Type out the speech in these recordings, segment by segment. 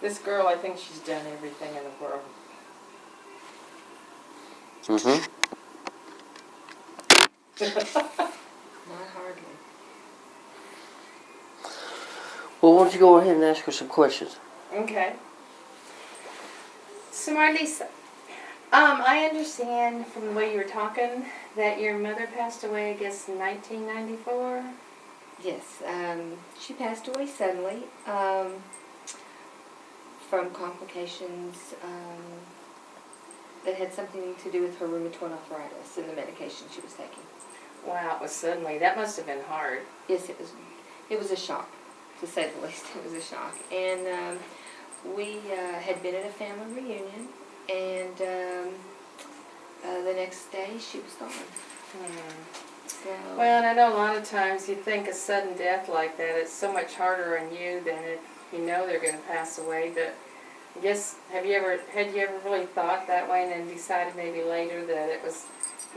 This girl, I think she's done everything in the world. Mm-hmm. Not hardly. Well, why don't you go ahead and ask her some questions? Okay. So Marlisa, I understand from the way you were talking that your mother passed away, I guess, in 1994? Yes, she passed away suddenly from complications that had something to do with her rheumatoid arthritis and the medication she was taking. Wow, it was suddenly. That must have been hard. Yes, it was. It was a shock, to say the least. It was a shock, and we had been at a family reunion, and the next day she was gone. So, Well, and I know a lot of times you think a sudden death like that, it's so much harder on you than if you know they're going to pass away. But I guess, had you ever really thought that way and then decided maybe later that it was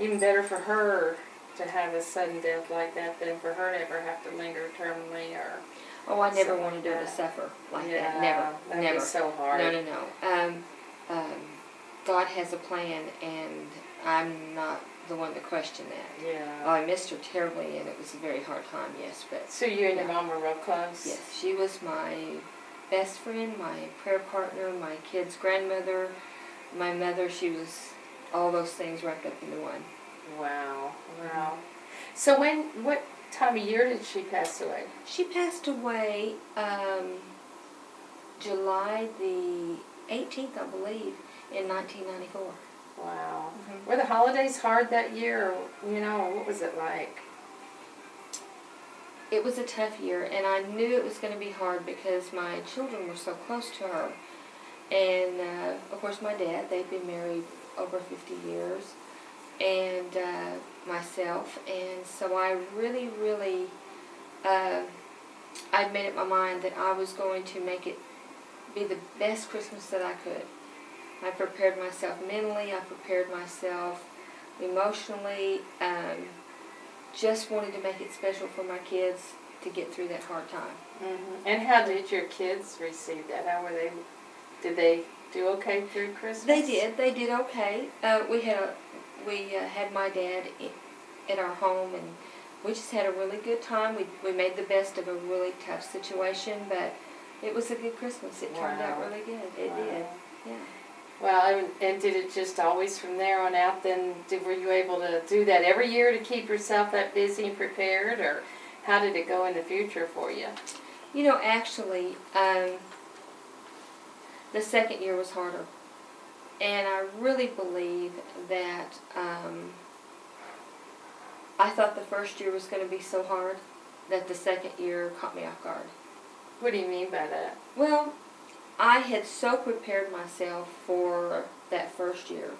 even better for her to have a sudden death like that than for her to ever have to linger terminally or... oh, I never something wanted like her to that. suffer like Yeah, that. Never. that'd Never. be so hard. No. God has a plan, and I'm not the one to question that. Yeah. Oh, I missed her terribly, and it was a very hard time, yes. But So you and your mom were real close? yes, she was my best friend, my prayer partner, my kid's grandmother, my mother. She was all those things wrapped up into one. Wow. Wow. So what time of year did she pass away? She passed away July the 18th, I believe, in 1994. Wow. Mm-hmm. Were the holidays hard that year, or, what was it like? It was a tough year, and I knew it was going to be hard because my children were so close to her. And, of course, my dad, they'd been married over 50 years, and myself. And so I really, really, I'd made up my mind that I was going to make it be the best Christmas that I could. I prepared myself mentally, I prepared myself emotionally, just wanted to make it special for my kids to get through that hard time. Mm-hmm. And how did your kids receive that? How were they? Did they do okay through Christmas? They did okay. We had my dad at our home, and we just had a really good time. We made the best of a really tough situation, but it was a good Christmas. It turned out really good. It did, yeah. Well, and did it just always from there on out then, were you able to do that every year to keep yourself that busy and prepared, or how did it go in the future for you? Actually, the second year was harder. And I really believe that I thought the first year was going to be so hard that the second year caught me off guard. What do you mean by that? Well, I had so prepared myself for that first year,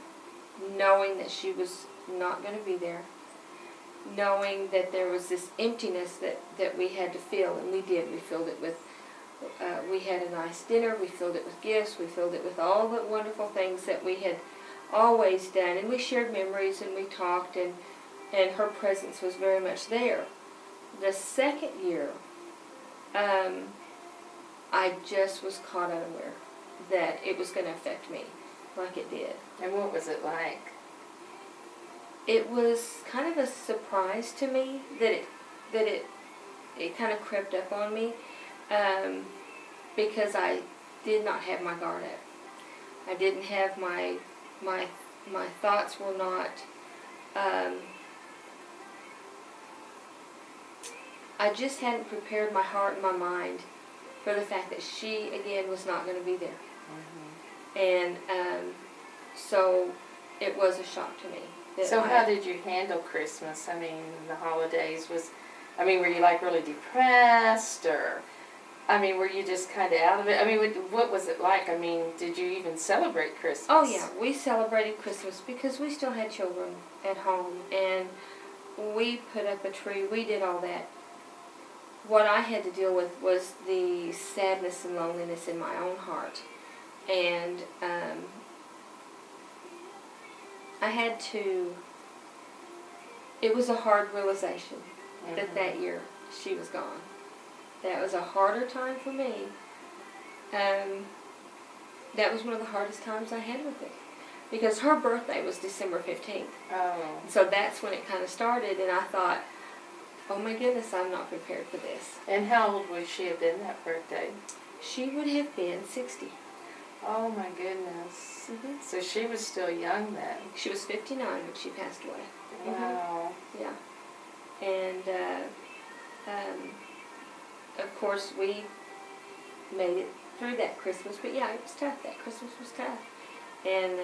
knowing that she was not going to be there, knowing that there was this emptiness that we had to fill, and we did. We filled it with, we had a nice dinner, we filled it with gifts, we filled it with all the wonderful things that we had always done, and we shared memories, and we talked, and her presence was very much there. The second year, I just was caught unaware that it was going to affect me like it did. And what was it like? It was kind of a surprise to me that it kind of crept up on me because I did not have my guard up. I didn't have my thoughts were not. I just hadn't prepared my heart and my mind for the fact that she, again, was not going to be there. Mm-hmm. And so it was a shock to me. So how did you handle Christmas? I mean, the holidays were you like really depressed, or, were you just kind of out of it? What was it like? Did you even celebrate Christmas? Oh yeah, we celebrated Christmas because we still had children at home, and we put up a tree, we did all that. What I had to deal with was the sadness and loneliness in my own heart. And I had to, it was a hard realization that year she was gone. That was a harder time for me. That was one of the hardest times I had with it. Because her birthday was December 15th. Oh. So that's when it kind of started, and I thought, oh my goodness, I'm not prepared for this. And how old would she have been that birthday? She would have been 60. Oh my goodness. Mm-hmm. So she was still young then. She was 59 when she passed away. Wow. Yeah. And, of course, we made it through that Christmas. But yeah, it was tough. That Christmas was tough. And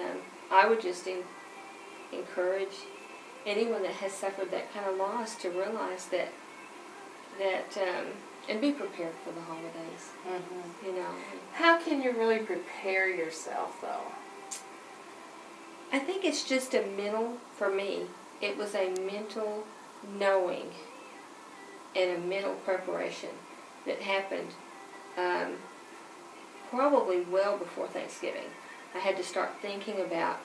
I would just encourage anyone that has suffered that kind of loss to realize that and be prepared for the holidays. Mm-hmm. You know. How can you really prepare yourself, though? I think it's just a mental, for me, it was a mental knowing and a mental preparation that happened probably well before Thanksgiving. I had to start thinking about,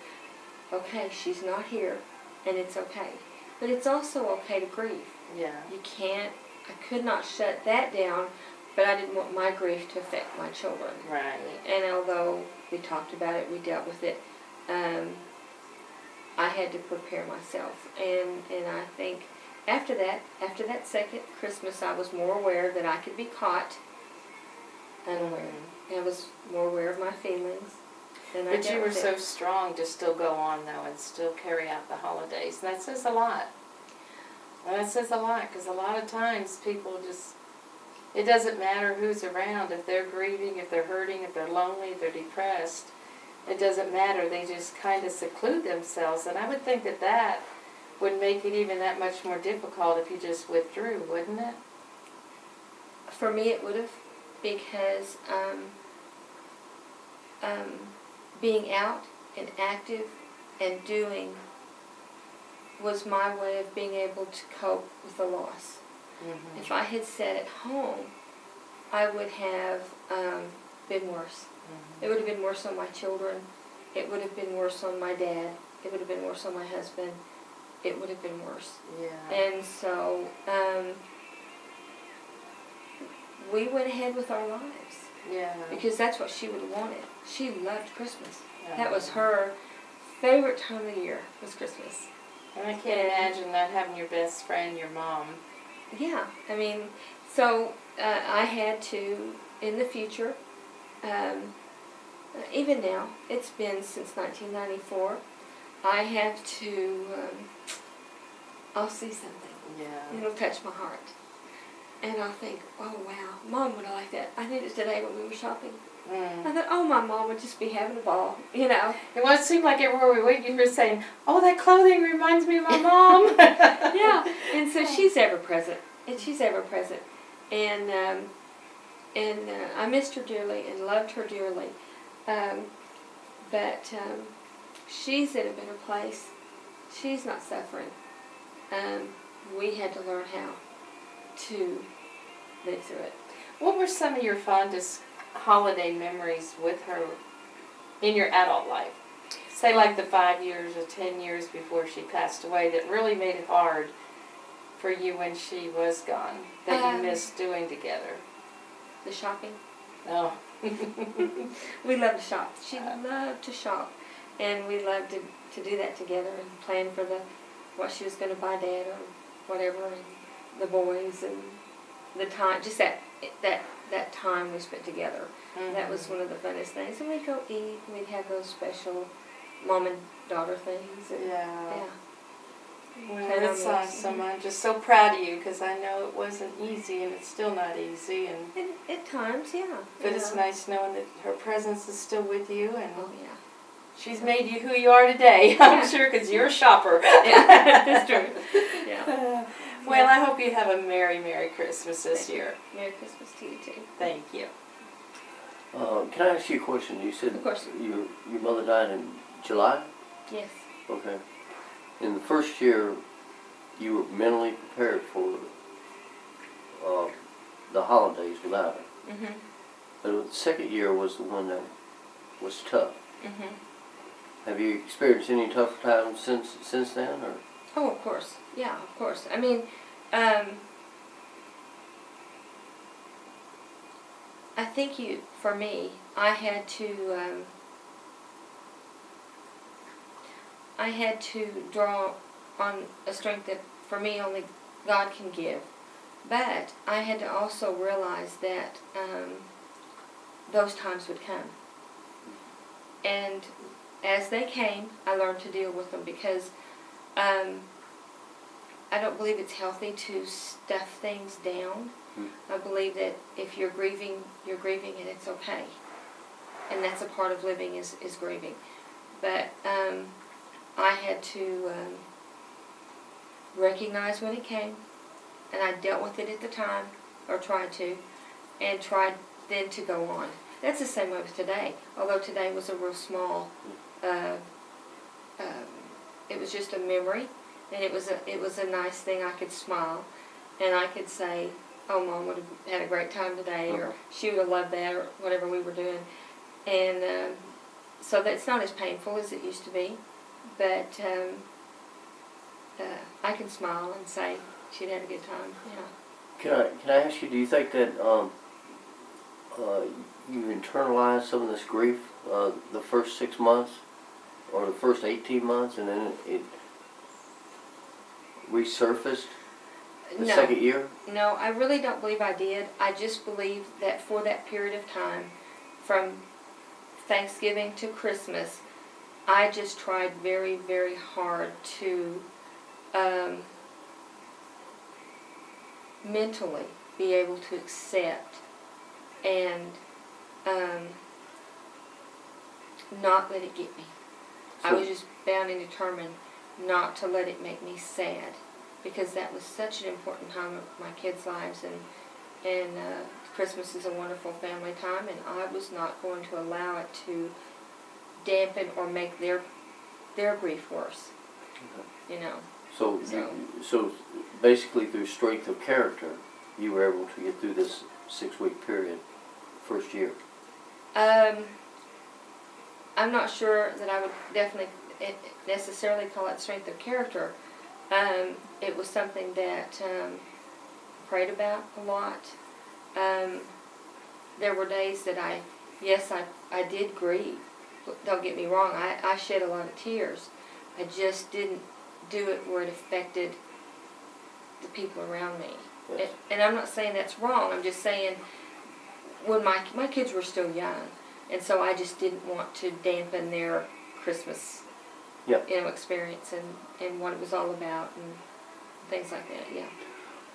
okay, she's not here, and it's okay. But it's also okay to grieve. Yeah. You can't, I could not shut that down, but I didn't want my grief to affect my children. Right. And although we talked about it, we dealt with it, I had to prepare myself. And I think after that second Christmas, I was more aware that I could be caught unaware. Mm-hmm. I was more aware of my feelings. And But you were so strong to still go on, though, and still carry out the holidays. And that says a lot. And that says a lot, because a lot of times people just, it doesn't matter who's around. If they're grieving, if they're hurting, if they're lonely, if they're depressed, it doesn't matter. They just kind of seclude themselves. And I would think that that would make it even that much more difficult if you just withdrew, wouldn't it? For me, it would have, because being out and active and doing was my way of being able to cope with the loss. Mm-hmm. If I had sat at home, I would have been worse. Mm-hmm. It would have been worse on my children. It would have been worse on my dad. It would have been worse on my husband. It would have been worse. Yeah. And so we went ahead with our lives. Yeah. Because that's what she would have wanted. She loved Christmas. That was her favorite time of the year, was Christmas. And I can't imagine not having your best friend, your mom. Yeah, I mean, so I had to, in the future, even now, it's been since 1994, I have to, I'll see something. Yeah. It'll touch my heart. And I'll think, oh wow, Mom would have liked that. I did it today when we were shopping. I thought, oh, my mom would just be having a ball, you know. And well, it seemed like everywhere we went, you were saying, oh, that clothing reminds me of my mom. Yeah, and so she's ever present, and she's ever present. And I missed her dearly and loved her dearly. But she's in a better place. She's not suffering. We had to learn how to live through it. What were some of your fondest holiday memories with her in your adult life? Say like the 5 years or 10 years before she passed away that really made it hard for you when she was gone, that you missed doing together. The shopping. Oh. We loved to shop. She loved to shop. And we loved to do that together and plan for what she was going to buy Dad or whatever, and the boys, and the time, just that time we spent together. Mm-hmm. That was one of the funnest things. And we'd go eat, and we'd have those special mom and daughter things. And, Yeah. Well, And that's awesome. I'm just so proud of you because I know it wasn't easy and it's still not easy. And at times, yeah. but it's nice knowing that her presence is still with you and Oh, yeah. she's made you who you are today. I'm sure because you're a shopper. Yeah, that's true. Yeah. Well, I hope you have a Merry, Merry Christmas this year. Merry Christmas to you, too. Thank you. Can I ask you a question? You said Of course. your mother died in July? Yes. Okay. In the first year, you were mentally prepared for the holidays without her. Mm-hmm. But the second year was the one that was tough. Mm-hmm. Have you experienced any tough times since then, or? Oh, of course. Yeah, of course. I mean, I think for me, I had to draw on a strength that for me only God can give. But I had to also realize that those times would come. And as they came, I learned to deal with them because I don't believe it's healthy to stuff things down. I believe that if you're grieving and it's okay. And that's a part of living is grieving. But I had to recognize when it came, and I dealt with it at the time, or tried to, and tried then to go on. That's the same way with today. Although today was a real small, it was just a memory, and it was a nice thing. I could smile, and I could say, "Oh, Mom would have had a great time today," or "She would have loved that," or whatever we were doing. And so that's not as painful as it used to be, but I can smile and say she'd had a good time. Yeah. Can I ask you? Do you think that you internalized some of this grief the first 6 months, or the first 18 months, and then it resurfaced the second year? No, I really don't believe I did. I just believe that for that period of time, from Thanksgiving to Christmas, I just tried very, very hard to mentally be able to accept and not let it get me. I was just bound and determined not to let it make me sad, because that was such an important time of my kids' lives, and Christmas is a wonderful family time, and I was not going to allow it to dampen or make their grief worse. Okay. You know. So basically, through strength of character, you were able to get through this 6-week period, first year. I'm not sure that I would definitely necessarily call it strength of character. It was something that prayed about a lot. There were days that I did grieve. Don't get me wrong, I shed a lot of tears. I just didn't do it where it affected the people around me. Yes. And I'm not saying that's wrong. I'm just saying when my kids were still young, and so I just didn't want to dampen their Christmas experience and what it was all about and things like that. Yeah.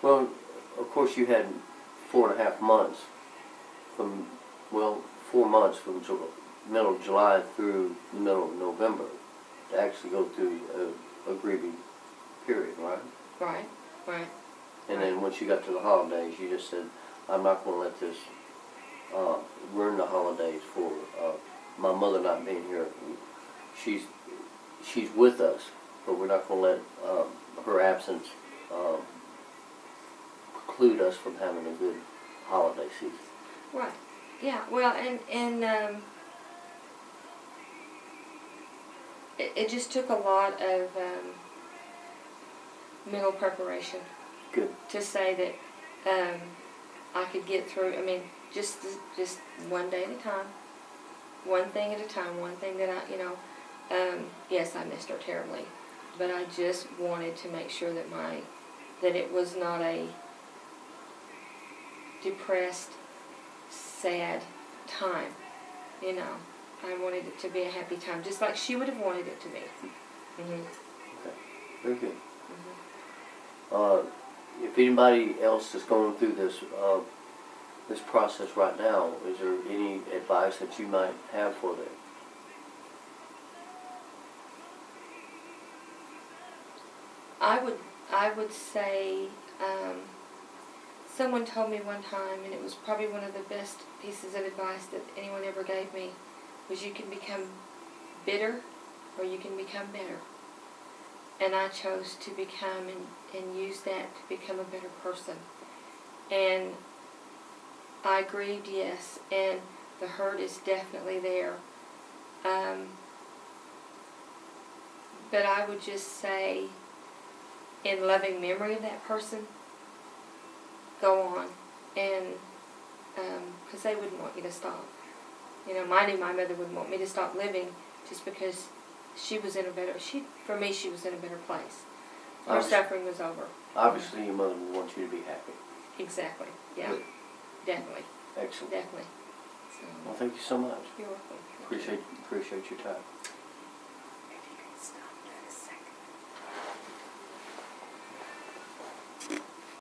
Well, of course, you had 4.5 months 4 months from middle of July through the middle of November to actually go through a grieving period, right? Right. And then once you got to the holidays, you just said, "I'm not going to let this ruin the holidays for my mother not being here. She's with us, but we're not going to let her absence preclude us from having a good holiday season." Right. Yeah. Well, and it just took a lot of mental preparation. Good. To say that I could get through. I mean, just one day at a time, one thing at a time, one thing that yes, I missed her terribly, but I just wanted to make sure that it was not a depressed, sad time. I wanted it to be a happy time, just like she would have wanted it to be. Mm-hmm. Okay. Very good. Mm-hmm. If anybody else is going through this process right now, is there any advice that you might have for them? I would say, someone told me one time, and it was probably one of the best pieces of advice that anyone ever gave me, was you can become bitter or you can become better. And I chose to become and use that to become a better person. And I grieved, yes, and the hurt is definitely there. But I would just say, in loving memory of that person, go on and because they wouldn't want you to stop. You know, my mother wouldn't want me to stop living just because she was in a better, for me, she was in a better place. Her Obviously- suffering was over. Obviously, your mother would want you to be happy. Exactly, yeah, Good. definitely, Excellent. definitely. So, Well, thank you so much. you're welcome. Appreciate your time.